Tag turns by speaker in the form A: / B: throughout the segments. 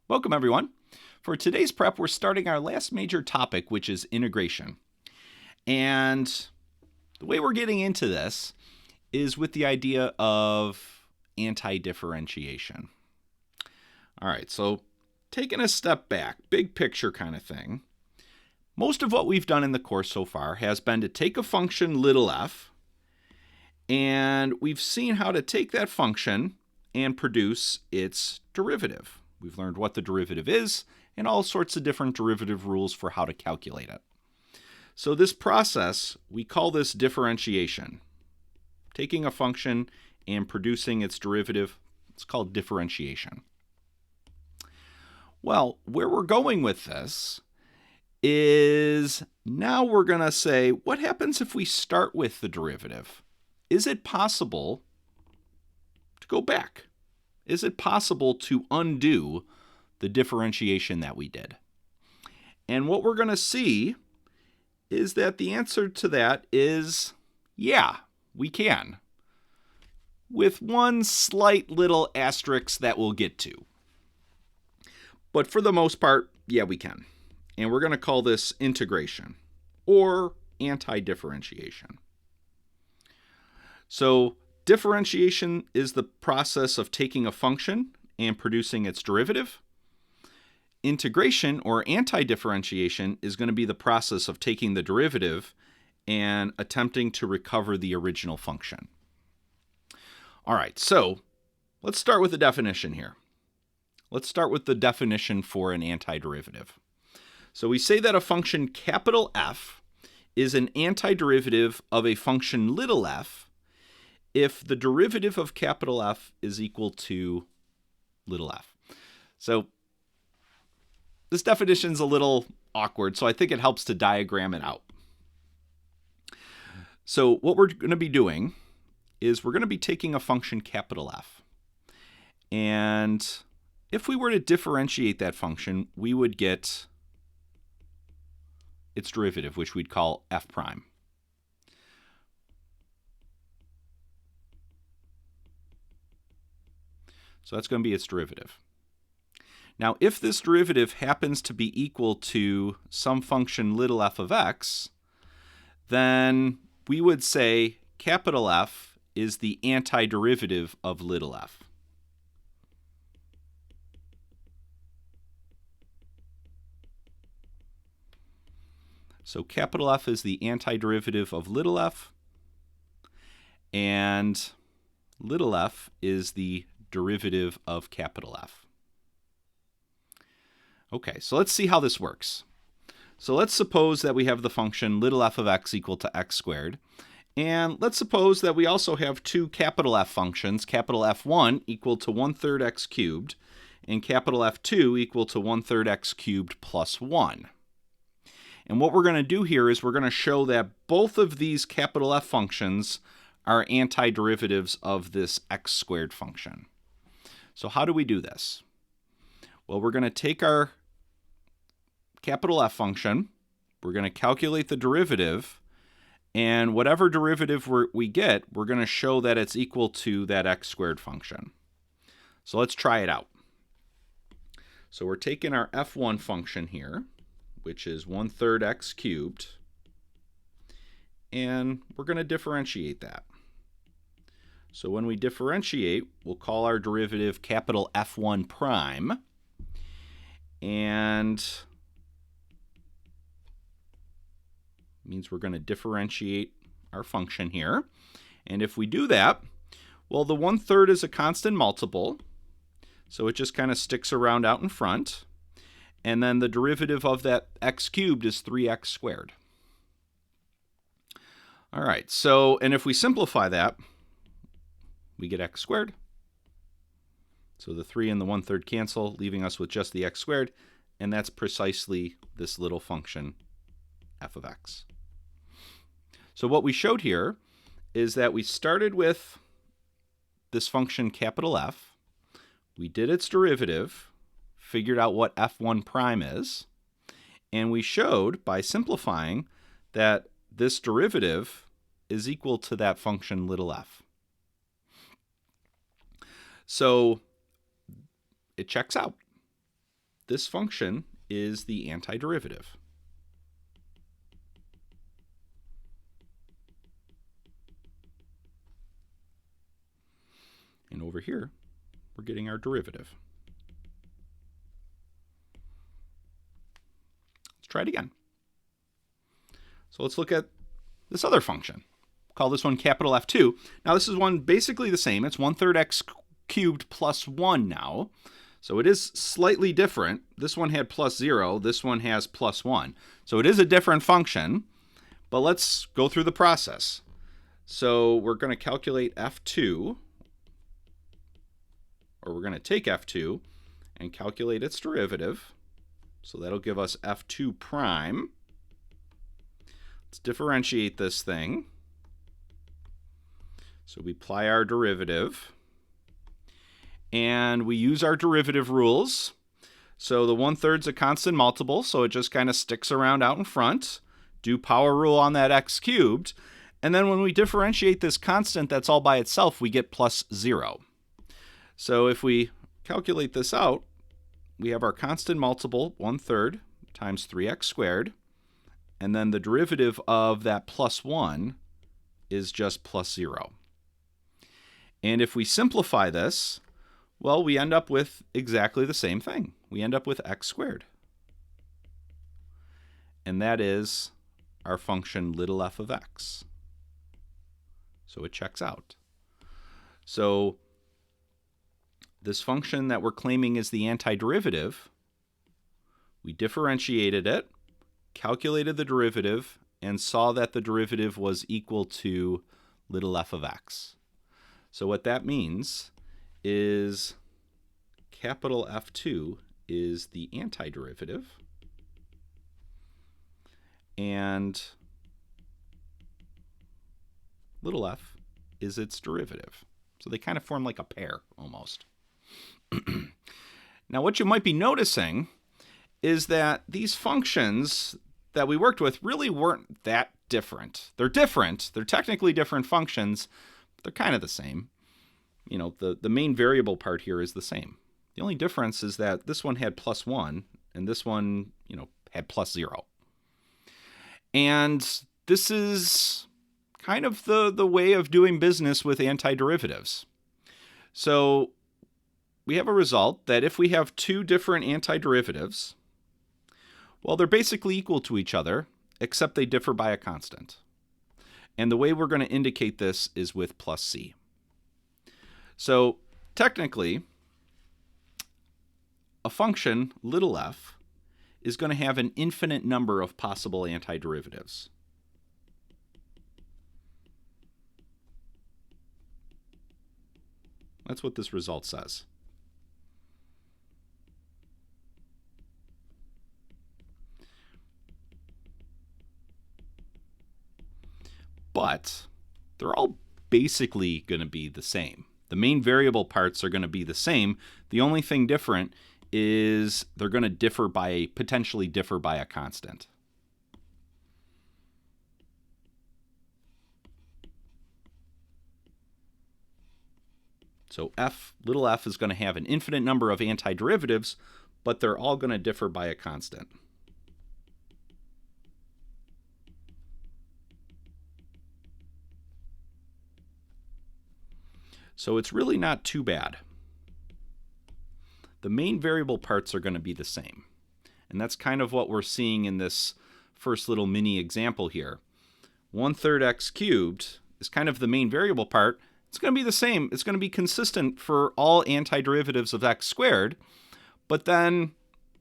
A: Welcome, everyone. For today's prep, we're starting our last major topic, which is integration. And the way we're getting into this is with the idea of anti-differentiation. All right, so taking a step back, big picture kind of thing, most of what we've done in the course so far has been to take a function little f, and we've seen how to take that function and produce its derivative. We've learned what the derivative is and all sorts of different derivative rules for how to calculate it. So this process, we call this differentiation. Taking a function and producing its derivative, it's called differentiation. Well, where we're going with this is now we're going to say, what happens if we start with the derivative? Is it possible to go back? Is it possible to undo the differentiation that we did? And what we're going to see is that the answer to that is, yeah, we can. With one slight little asterisk that we'll get to. But for the most part, yeah, we can. And we're going to call this integration or anti-differentiation. So differentiation is the process of taking a function and producing its derivative. Integration or anti-differentiation is going to be the process of taking the derivative and attempting to recover the original function. All right, so let's start with the definition here. Let's start with the definition for an antiderivative. So we say that a function capital F is an antiderivative of a function little f if the derivative of capital F is equal to little f. So this definition is a little awkward, so I think it helps to diagram it out. So what we're going to be doing is we're going to be taking a function capital F. And if we were to differentiate that function, we would get its derivative, which we'd call f prime. So that's going to be its derivative. Now, if this derivative happens to be equal to some function little f of x, then we would say capital F is the antiderivative of little f. So capital F is the antiderivative of little f, and little f is the derivative of capital F. Okay, so let's see how this works. So let's suppose that we have the function little f of x equal to x squared. And let's suppose that we also have two capital F functions, capital F1 equal to 1/3 x cubed, and capital F2 equal to 1/3 x cubed plus 1. And what we're going to do here is we're going to show that both of these capital F functions are antiderivatives of this x squared function. So how do we do this? Well, we're going to take our capital F function, we're going to calculate the derivative, and whatever derivative we get, we're going to show that it's equal to that x squared function. So let's try it out. So we're taking our f1 function here, which is 1/3 x cubed, and we're going to differentiate that. So when we differentiate, we'll call our derivative capital F1 prime, and means we're going to differentiate our function here. And if we do that, well, the 1/3 is a constant multiple, so it just kind of sticks around out in front. And then the derivative of that x cubed is 3x squared. All right, so, and if we simplify that, we get x squared. So the 3 and the 1/3 cancel, leaving us with just the x squared, and that's precisely this little function f of x. So what we showed here is that we started with this function capital F, we did its derivative, figured out what f1 prime is, and we showed by simplifying that this derivative is equal to that function little f. So it checks out. this function is the antiderivative. And over here, we're getting our derivative. Let's try it again. So let's look at this other function. Call this one capital F2. Now this is one basically the same. It's 1/3 x cubed plus 1 now. So it is slightly different. This one had plus 0. This one has plus 1. So it is a different function. But let's go through the process. So we're going to calculate F2. Or we're going to take F2 and calculate its derivative. So that'll give us F2 prime. Let's differentiate this thing. So we apply our derivative. And we use our derivative rules. So the 1/3's a constant multiple, so it just kind of sticks around out in front. Do power rule on that x cubed. And then when we differentiate this constant that's all by itself, we get plus 0. So if we calculate this out, we have our constant multiple, 1/3 times 3x squared. And then the derivative of that plus 1 is just plus 0. And if we simplify this, well, we end up with exactly the same thing. We end up with x squared. And that is our function little f of x. So it checks out. So this function that we're claiming is the antiderivative, we differentiated it, calculated the derivative, and saw that the derivative was equal to little f of x. So what that means is capital F2 is the antiderivative, and little f is its derivative. So they kind of form like a pair almost. Now what you might be noticing is that these functions that we worked with really weren't that different. They're different. They're technically different functions, but they're kind of the same. You know, the main variable part here is the same. The only difference is that this one had plus 1 and this one, had plus 0. And this is kind of the way of doing business with antiderivatives. So we have a result that if we have two different antiderivatives, well, they're basically equal to each other, except they differ by a constant. And the way we're going to indicate this is with plus c. So technically, a function, little f, is going to have an infinite number of possible antiderivatives. That's what this result says. But they're all basically going to be the same. The main variable parts are going to be the same. The only thing different is they're going to potentially differ by a constant. So little f is going to have an infinite number of antiderivatives, but they're all going to differ by a constant. So it's really not too bad. The main variable parts are going to be the same. And that's kind of what we're seeing in this first little mini example here. 1/3 x cubed is kind of the main variable part. It's going to be the same. It's going to be consistent for all antiderivatives of x squared. But then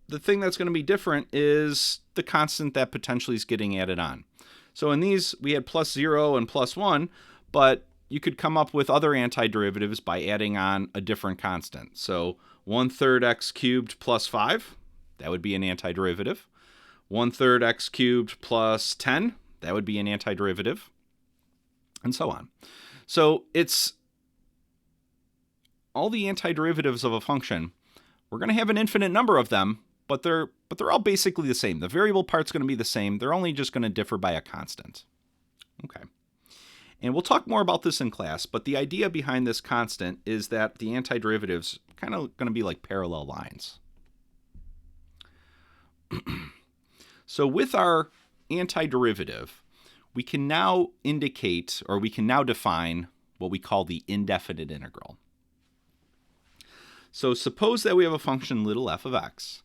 A: the thing that's going to be different is the constant that potentially is getting added on. So in these, we had plus 0 and plus 1, but you could come up with other antiderivatives by adding on a different constant. So 1/3 x cubed plus 5, that would be an antiderivative. 1/3 x cubed plus 10, that would be an antiderivative, and so on. So it's all the antiderivatives of a function. We're going to have an infinite number of them, but they're all basically the same. The variable part's going to be the same. They're only just going to differ by a constant. Okay. And we'll talk more about this in class, but the idea behind this constant is that the antiderivatives are kind of going to be like parallel lines. So with our antiderivative, we can now indicate, or we can now define what we call the indefinite integral. So suppose that we have a function little f of x,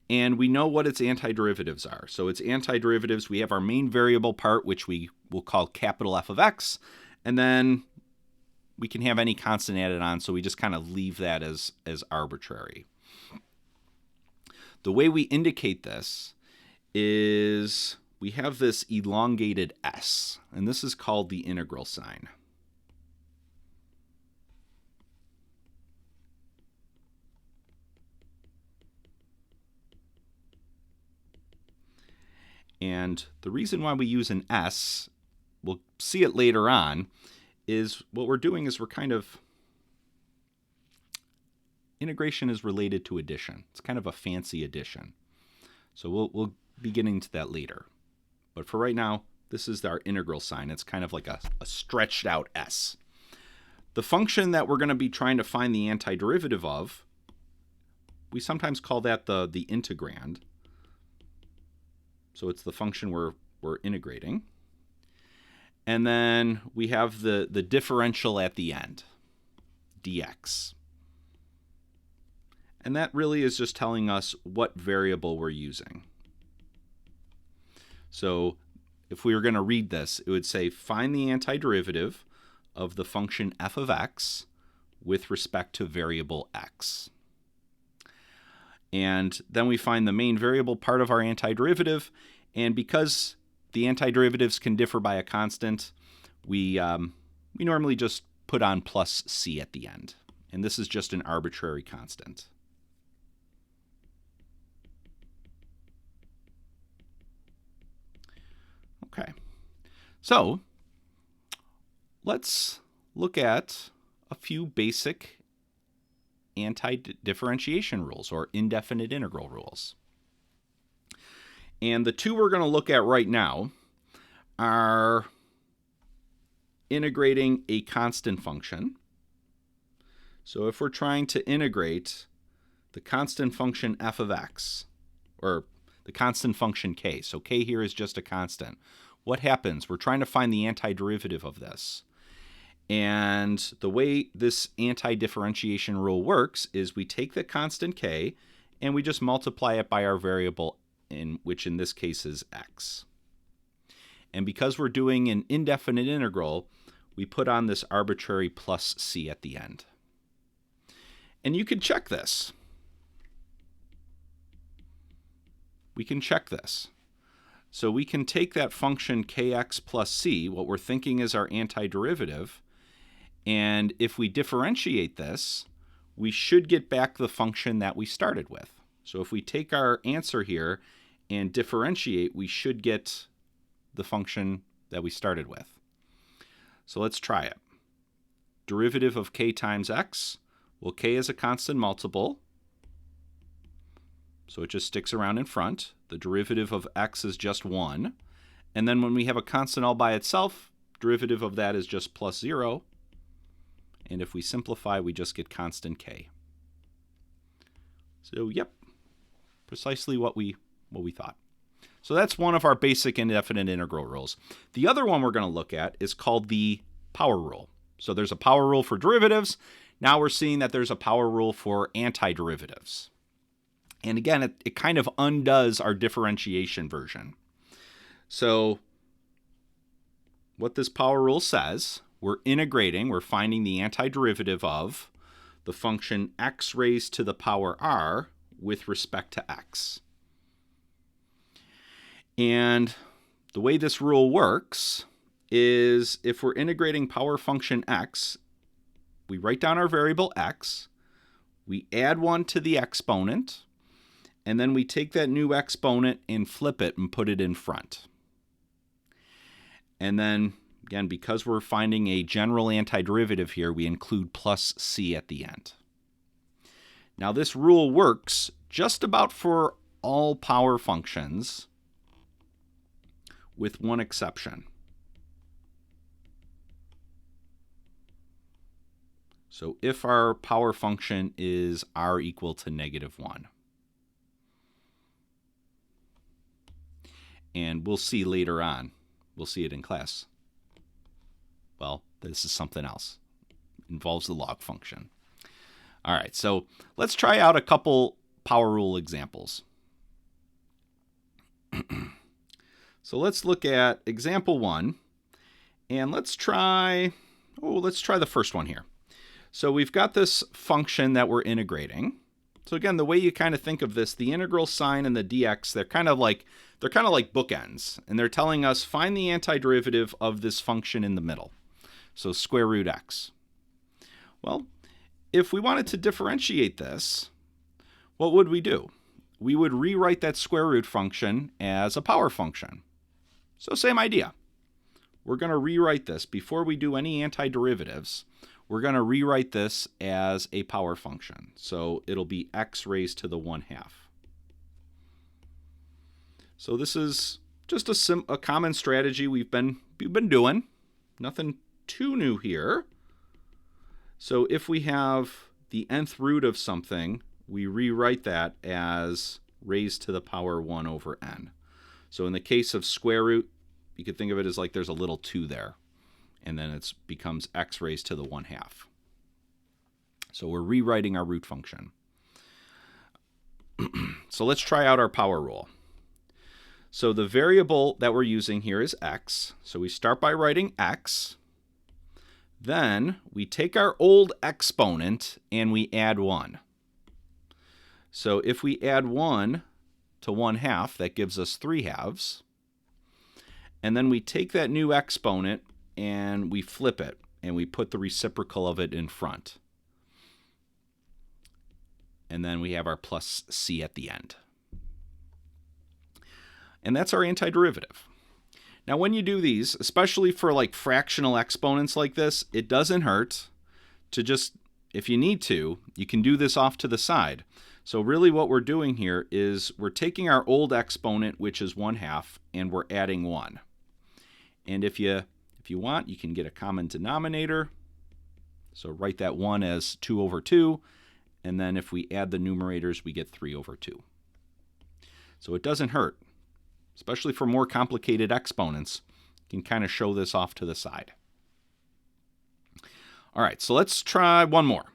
A: and we know what its antiderivatives are. So its antiderivatives, we have our main variable part, which we will call capital F of x, and then we can have any constant added on, so we just kind of leave that as arbitrary. The way we indicate this is we have this elongated s, and this is called the integral sign. And the reason why we use an s, we'll see it later on, is what we're doing is we're kind of, integration is related to addition. It's kind of a fancy addition. So we'll be getting to that later. But for right now, this is our integral sign. It's kind of like a stretched out s. The function that we're going to be trying to find the antiderivative of, we sometimes call that the integrand. So it's the function we're integrating. And then we have the differential at the end, dx. And that really is just telling us what variable we're using. So if we were going to read this, it would say find the antiderivative of the function f of x with respect to variable x. And then we find the main variable part of our antiderivative, and because the antiderivatives can differ by a constant, we normally just put on plus c at the end. And this is just an arbitrary constant. Okay, so let's look at a few basic anti-differentiation rules, or indefinite integral rules. And the two we're going to look at right now are integrating a constant function. So if we're trying to integrate the constant function f of x, or the constant function k, so k here is just a constant, what happens? We're trying to find the antiderivative of this. And the way this anti-differentiation rule works is we take the constant k and we just multiply it by our variable, which in this case is x. And because we're doing an indefinite integral, we put on this arbitrary plus c at the end. And you can check this. We can check this. So we can take that function kx plus c, what we're thinking is our antiderivative, and if we differentiate this, we should get back the function that we started with. So if we take our answer here and differentiate, we should get the function that we started with. So let's try it. Derivative of k times x. Well, k is a constant multiple, so it just sticks around in front. The derivative of x is just 1. And then when we have a constant all by itself, derivative of that is just plus 0. And if we simplify, we just get constant k. So, yep, precisely what we thought. So that's one of our basic indefinite integral rules. The other one we're going to look at is called the power rule. So there's a power rule for derivatives. Now we're seeing that there's a power rule for antiderivatives. And again, it kind of undoes our differentiation version. So what this power rule says, we're finding the antiderivative of the function x raised to the power r with respect to x. And the way this rule works is if we're integrating power function x, we write down our variable x, we add 1 to the exponent, and then we take that new exponent and flip it and put it in front. And then, again, because we're finding a general antiderivative here, we include plus c at the end. Now this rule works just about for all power functions, with one exception. So if our power function is r equal to -1. And we'll see later on. We'll see it in class. Well, this is something else. It involves the log function. All right, so let's try out a couple power rule examples. So let's look at example 1, and let's try the first one here. So we've got this function that we're integrating. So again, the way you kind of think of this, the integral sign and the dx, they're kind of like bookends, and they're telling us find the antiderivative of this function in the middle. So square root x. Well, if we wanted to differentiate this, what would we do? We would rewrite that square root function as a power function. So same idea. We're going to rewrite this before we do any antiderivatives. We're going to rewrite this as a power function. So it'll be x raised to the 1/2. So this is just a common strategy we've been doing. Nothing too new here. So if we have the nth root of something, we rewrite that as raised to the power 1/n. So in the case of square root, you could think of it as like there's a little 2 there, and then it becomes x raised to the 1/2. So we're rewriting our root function. So let's try out our power rule. So the variable that we're using here is x. So we start by writing x. Then we take our old exponent and we add 1. So if we add 1 to 1/2, that gives us 3/2. And then we take that new exponent and we flip it, and we put the reciprocal of it in front. And then we have our plus c at the end. And that's our antiderivative. Now when you do these, especially for like fractional exponents like this, it doesn't hurt to just, if you need to, you can do this off to the side. So really what we're doing here is we're taking our old exponent, which is 1/2, and we're adding 1. And if you want, you can get a common denominator. So write that 1 as 2/2, and then if we add the numerators, we get 3/2. So it doesn't hurt, especially for more complicated exponents. You can kind of show this off to the side. All right, so let's try one more.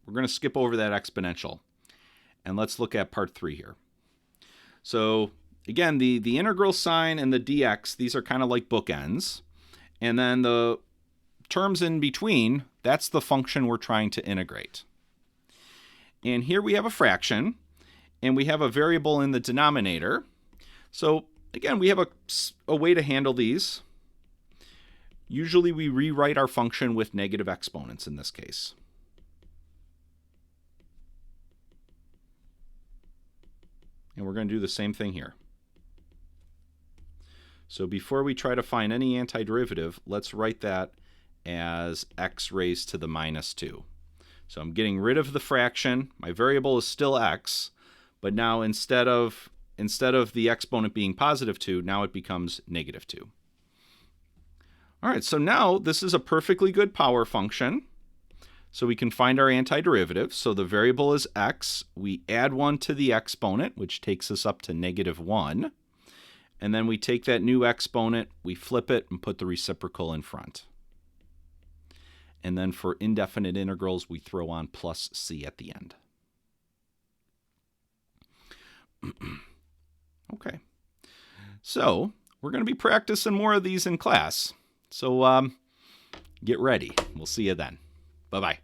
A: We're going to skip over that exponential, and let's look at part 3 here. So again, the integral sign and the dx, these are kind of like bookends. And then the terms in between, that's the function we're trying to integrate. And here we have a fraction, and we have a variable in the denominator. So again, we have a way to handle these. Usually we rewrite our function with negative exponents in this case. And we're going to do the same thing here. So before we try to find any antiderivative, let's write that as x raised to the -2. So I'm getting rid of the fraction. My variable is still x, but now instead of the exponent being +2, now it becomes -2. All right, so now this is a perfectly good power function. So we can find our antiderivative. So the variable is x. We add 1 to the exponent, which takes us up to -1. And then we take that new exponent, we flip it, and put the reciprocal in front. And then for indefinite integrals, we throw on plus c at the end. Okay. So we're going to be practicing more of these in class. So get ready. We'll see you then. Bye-bye.